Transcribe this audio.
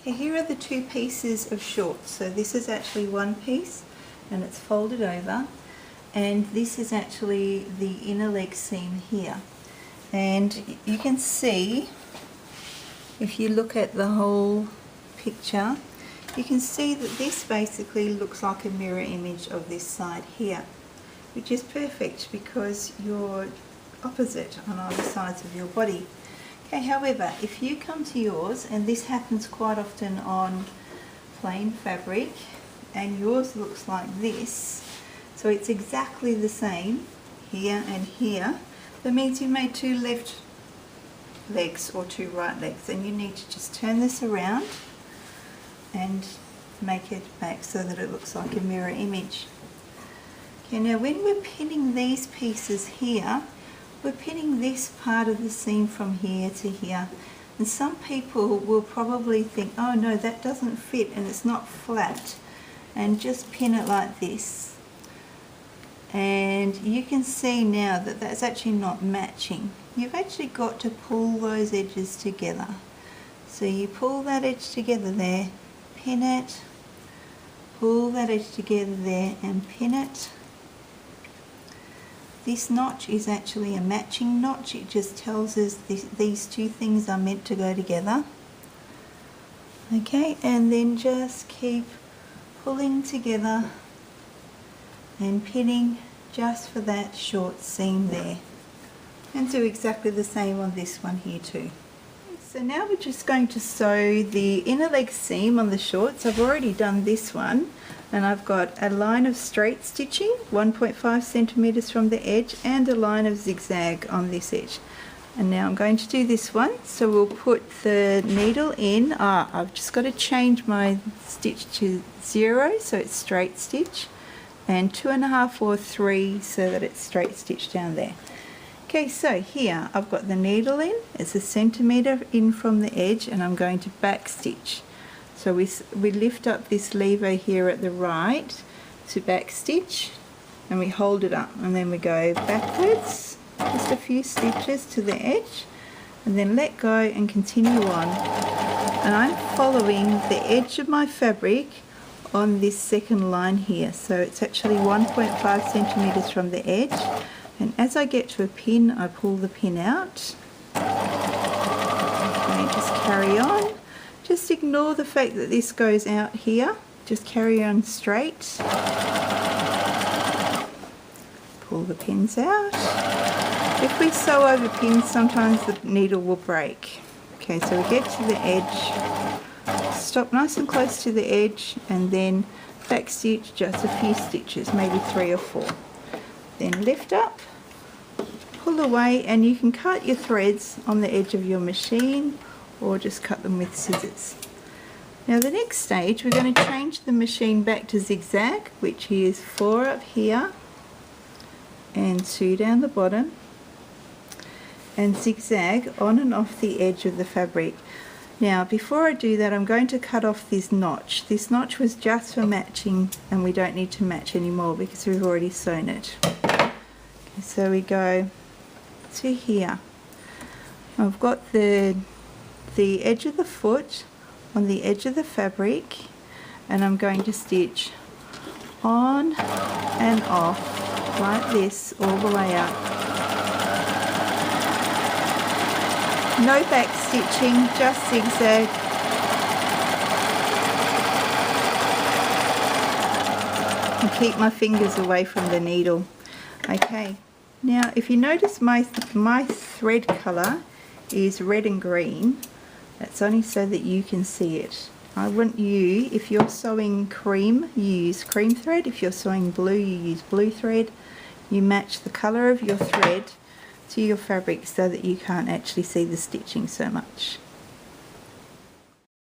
Okay, here are the two pieces of shorts. So this is actually one piece and it's folded over, and this is actually the inner leg seam here. And you can see, if you look at the whole picture, you can see that this basically looks like a mirror image of this side here, which is perfect because you're opposite on either sides of your body. Okay, however, if you come to yours, and this happens quite often on plain fabric, and yours looks like this, so it's exactly the same here and here, that means you made two left legs or two right legs, and you need to just turn this around and make it back so that it looks like a mirror image. Okay, now when we're pinning these pieces here, we're pinning this part of the seam from here to here, and some people will probably think, oh no, that doesn't fit and it's not flat, and just pin it like this, and you can see now that that's actually not matching. You've actually got to pull those edges together. So you pull that edge together there, pin it, pull that edge together there and pin it. This notch is actually a matching notch. It just tells us these two things are meant to go together. Okay, and then just keep pulling together and pinning just for that short seam there. And do exactly the same on this one here too. So now we're just going to sew the inner leg seam on the shorts. I've already done this one, and I've got a line of straight stitching 1.5 centimeters from the edge and a line of zigzag on this edge. And now I'm going to do this one. So we'll put the needle in. I've just got to change my stitch to 0 so it's straight stitch, and 2.5 or 3 so that it's straight stitch down there. Okay, so here I've got the needle in, it's 1 centimeter in from the edge, and I'm going to back stitch. So we lift up this lever here at the right to back stitch, and we hold it up, and then we go backwards just a few stitches to the edge, and then let go and continue on. And I'm following the edge of my fabric on this second line here, so it's actually 1.5 centimeters from the edge. And as I get to a pin, I pull the pin out. Okay, just carry on. Just ignore the fact that this goes out here. Just carry on straight. Pull the pins out. If we sew over pins, sometimes the needle will break. Okay, so we get to the edge. Stop nice and close to the edge, and then back stitch just a few stitches, maybe 3 or 4. Then lift up, pull away, and you can cut your threads on the edge of your machine or just cut them with scissors. Now the next stage, we're going to change the machine back to zigzag, which is 4 up here and 2 down the bottom, and zigzag on and off the edge of the fabric. Now before I do that, I'm going to cut off this notch. This notch was just for matching, and we don't need to match anymore because we've already sewn it. So we go to here. I've got the edge of the foot on the edge of the fabric, and I'm going to stitch on and off like this all the way up. No back stitching, just zigzag. And keep my fingers away from the needle. Okay, now if you notice my thread colour is red and green, that's only so that you can see it. I want you, if you're sewing cream, you use cream thread. If you're sewing blue, you use blue thread. You match the colour of your thread to your fabric so that you can't actually see the stitching so much.